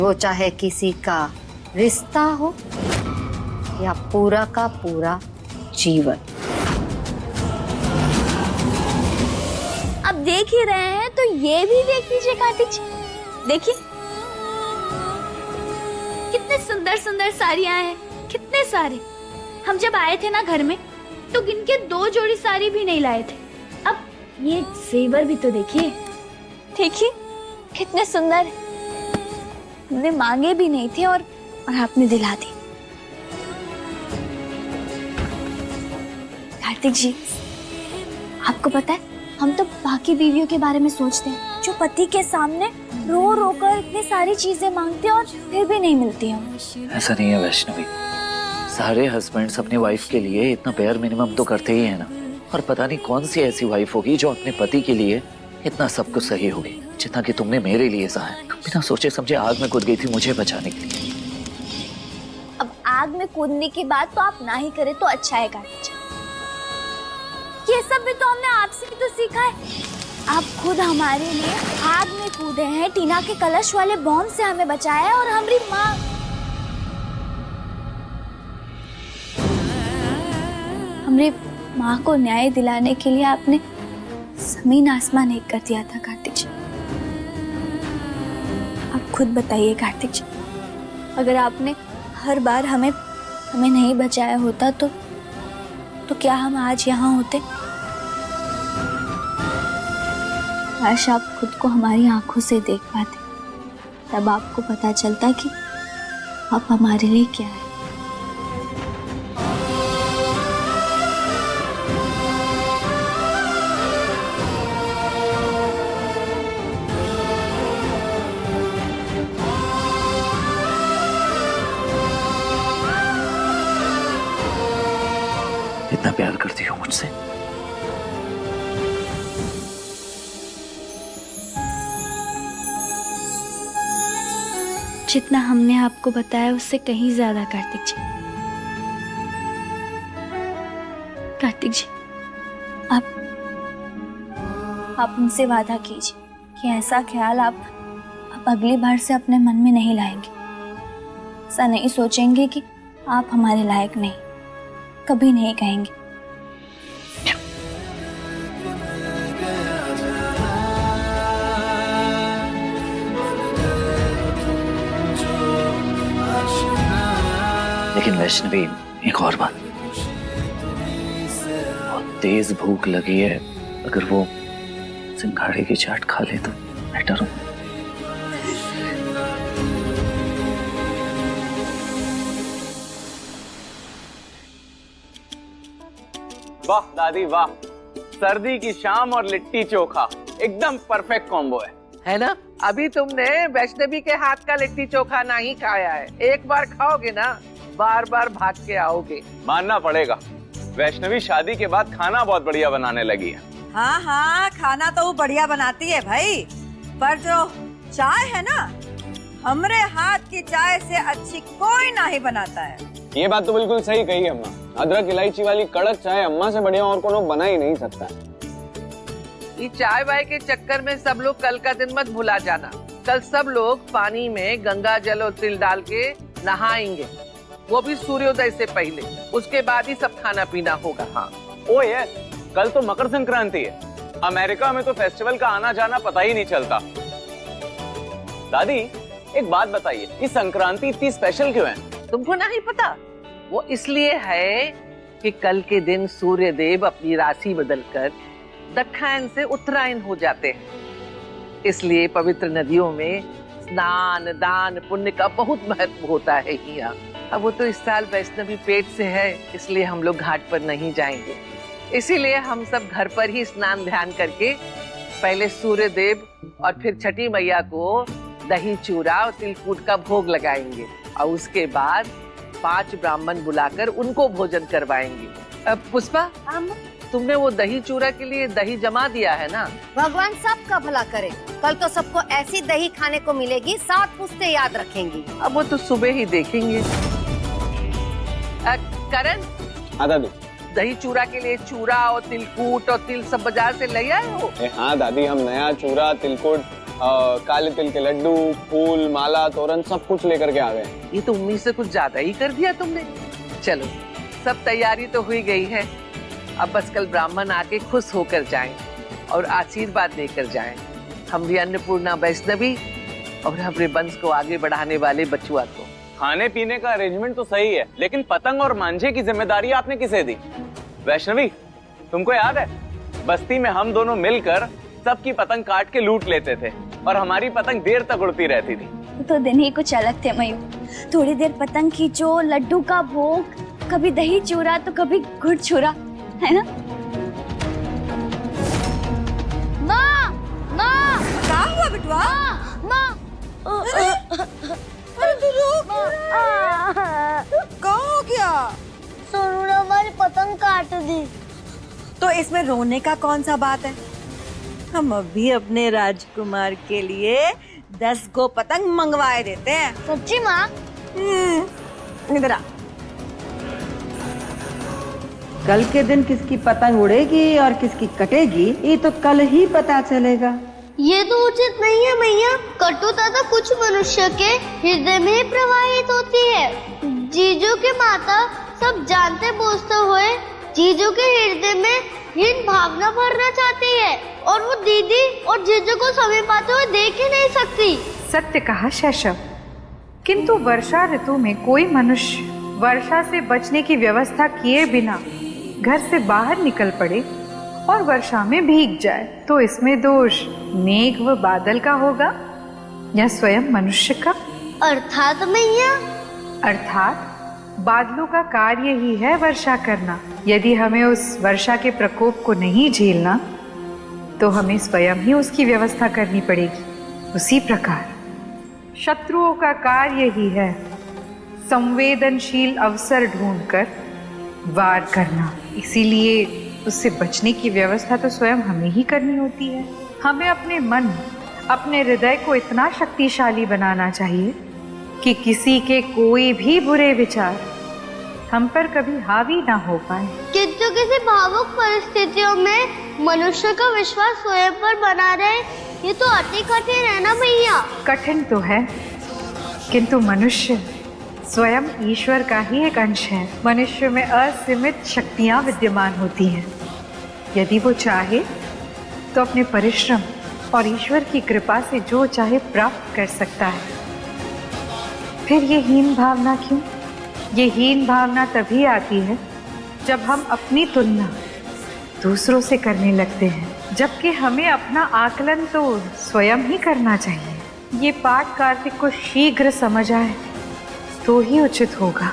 वो चाहे किसी का रिश्ता हो या पूरा का पूरा जीवन। अब देख ही रहे हैं तो ये भी देख लीजिए कार्तिक जी। देखिए कितने सुंदर सुंदर साड़ियां हैं, कितने सारे। हम जब आए थे ना घर में तो गिन के 2 जोड़ी साड़ी भी नहीं लाए थे। अब ये जेवर भी तो देखिए, देखिए कितने सुंदर है। हमने मांगे भी नहीं थे और आपने दिला दी। कार्तिक जी, आपको पता है हम तो बाकी बीवियों के बारे में सोचते हैं जो पति के सामने रो रो कर इतनी सारी चीजें मांगते हैं और फिर भी नहीं मिलती हैं। ऐसा नहीं है वैष्णवी, सारे हस्बैंड्स अपनी वाइफ के लिए इतना बेयर मिनिमम तो करते ही है ना। और पता नहीं कौन सी ऐसी वाइफ होगी जो अपने पति के लिए इतना सब कुछ सही होगी जितना कि तुमने मेरे लिए सहा है। बिना सोचे समझे आग में कूद गई थी मुझे बचाने के लिए। अब आग में कूदने की बात तो आप ना ही करें तो अच्छा है कार्तिक जी। ये सब भी तो हमने आपसे भी तो सीखा है। आप खुद हमारे लिए आग में कूदे हैं, टीना के कलश वाले बॉम्ब से हमें बचाया है और हमारी माँ हमारी माँ को न्याय दिलाने के लिए आपने जमीन आसमान एक कर दिया था कार्तिक जी। आप खुद बताइए कार्तिक जी, अगर आपने हर बार हमें नहीं बचाया होता तो क्या हम आज यहाँ होते? काश आप खुद को हमारी आंखों से देख पाते, तब आपको पता चलता कि आप हमारे लिए क्या है। इतना प्यार करती हो मुझसे? जितना हमने आपको बताया उससे कहीं ज्यादा कार्तिक जी। कार्तिक जी, आप उनसे वादा कीजिए कि ऐसा ख्याल आप अगली बार से अपने मन में नहीं लाएंगे। ऐसा नहीं सोचेंगे कि आप हमारे लायक नहीं, कभी नहीं कहेंगे। लेकिन वैष्णवी, एक और बात, बहुत तेज भूख लगी है, अगर वो सिंघाड़े की चाट खा ले तो बेटर हो। वाह दादी वाह, सर्दी की शाम और लिट्टी चोखा एकदम परफेक्ट कॉम्बो है ना? अभी तुमने वैष्णवी के हाथ का लिट्टी चोखा नहीं खाया है। एक बार खाओगे ना बार बार भाग के आओगे। मानना पड़ेगा, वैष्णवी शादी के बाद खाना बहुत बढ़िया बनाने लगी है। हाँ हाँ, खाना तो वो बढ़िया बनाती है भाई, पर जो चाय है ना, हमरे हाथ की चाय से अच्छी कोई नहीं बनाता है। ये बात तो बिल्कुल सही कही अम्मा। अदरक इलायची वाली कड़क चाय अम्मा से बढ़िया और कोनो बना ही नहीं सकता। ये चाय वाय के चक्कर में सब लोग कल का दिन मत भुला जाना। कल सब लोग पानी में गंगा जल और तिल डाल के नहाएंगे, वो भी सूर्योदय से पहले। उसके बाद ही सब खाना पीना होगा। हाँ ओ ये, कल तो मकर संक्रांति है। अमेरिका में तो फेस्टिवल का आना जाना पता ही नहीं चलता। दादी एक बात बताइए, ये संक्रांति इतनी स्पेशल क्यों है? तुमको नहीं पता? वो इसलिए है कि कल के दिन सूर्य देव अपनी राशि बदलकर दक्षिण से उत्तरायण हो जाते हैं। इसलिए पवित्र नदियों में स्नान दान पुण्य का बहुत महत्व होता है यहाँ। अब वो तो इस साल वैष्णवी पेट से है, इसलिए हम लोग घाट पर नहीं जाएंगे। इसीलिए हम सब घर पर ही स्नान ध्यान करके पहले सूर्य देव और फिर छठी मैया को दही चूरा और तिलकुट का भोग लगाएंगे और उसके बाद 5 ब्राह्मण बुलाकर उनको भोजन करवाएंगे। पुष्पा, तुमने वो दही चूरा के लिए दही जमा दिया है ना? भगवान सबका भला करे। कल तो सबको ऐसी दही खाने को मिलेगी, 7 पुश्ते याद रखेंगी। अब वो तो सुबह ही देखेंगे। करण, हाँ दादी, दही चूरा के लिए चूरा और तिलकुट और तिल सब बाजार से ले आए हो? हाँ दादी, हम नया चूरा तिलकुट काले तिल के लड्डू, फूल, माला, तोरण सब कुछ लेकर के आ गए। ये तो उम्मीद से कुछ ज्यादा ही कर दिया तुमने। चलो, सब तैयारी तो हुई गई है, अब बस कल ब्राह्मण आके खुश होकर जाएं और आशीर्वाद देकर जाएं। हमारी अन्नपूर्णा वैष्णवी और हमारे वंश को आगे बढ़ाने वाले बचुआ को। खाने पीने का अरेंजमेंट तो सही है, लेकिन पतंग और मांझे की जिम्मेदारी आपने किसे दी? वैष्णवी, तुमको याद है बस्ती में हम दोनों मिलकर सबकी पतंग काट के लूट लेते थे और हमारी पतंग देर तक उड़ती रहती थी। तो दिन ही कुछ अलग थे मयूर। थोड़ी देर पतंग खींचो, लड्डू का भोग, कभी दही चूरा तो कभी गुड़ चूरा, है ना? माँ, माँ, क्या हुआ बिटवा? माँ, अरे तू रो क्या हो गया? सोनू ने हमारी पतंग काट दी। तो इसमें रोने का कौन सा बात है? हम अभी अपने राजकुमार के लिए 10 गो पतंग मंगवाए देते हैं। सच्ची माँ? इधर आ। कल के दिन किसकी पतंग उड़ेगी और किसकी कटेगी ये तो कल ही पता चलेगा। ये तो उचित नहीं है मैया। कटुता तो कुछ मनुष्य के हृदय में ही प्रवाहित होती है। जीजू के माता सब जानते बूझते हुए जीजू के हृदय में हीन भावना भरना चाहती है और वो दीदी और जीजू को समय पाते हुए देख ही नहीं सकती। सत्य कहा शैशव, किंतु वर्षा ऋतु में कोई मनुष्य वर्षा से बचने की व्यवस्था किए बिना घर से बाहर निकल पड़े और वर्षा में भीग जाए तो इसमें दोष मेघ व बादल का होगा या स्वयं मनुष्य का? अर्थात मैया? अर्थात बादलों का कार्य ही है वर्षा करना। यदि हमें उस वर्षा के प्रकोप को नहीं झेलना तो हमें स्वयं ही उसकी व्यवस्था करनी पड़ेगी। उसी प्रकार शत्रुओं का कार्य ही है संवेदनशील अवसर ढूंढकर वार करना। इसीलिए उससे बचने की व्यवस्था तो स्वयं हमें ही करनी होती है। हमें अपने मन, अपने हृदय को इतना शक्तिशाली बनाना चाहिए कि किसी के कोई भी बुरे विचार हम पर कभी हावी ना हो पाए। किंतु किसी भावुक परिस्थितियों में मनुष्य का विश्वास स्वयं पर बना रहे, ये तो अति कठिन है ना भैया? कठिन तो है, किंतु मनुष्य स्वयं ईश्वर का ही एक अंश है। मनुष्य में असीमित शक्तियां विद्यमान होती हैं। यदि वो चाहे तो अपने परिश्रम और ईश्वर की कृपा से जो चाहे प्राप्त कर सकता है। फिर ये हीन भावना क्यों? ये हीन भावना तभी आती है जब हम अपनी तुलना दूसरों से करने लगते हैं, जबकि हमें अपना आकलन तो स्वयं ही करना चाहिए। ये पाठ कार्तिक को शीघ्र समझ आए तो ही उचित होगा।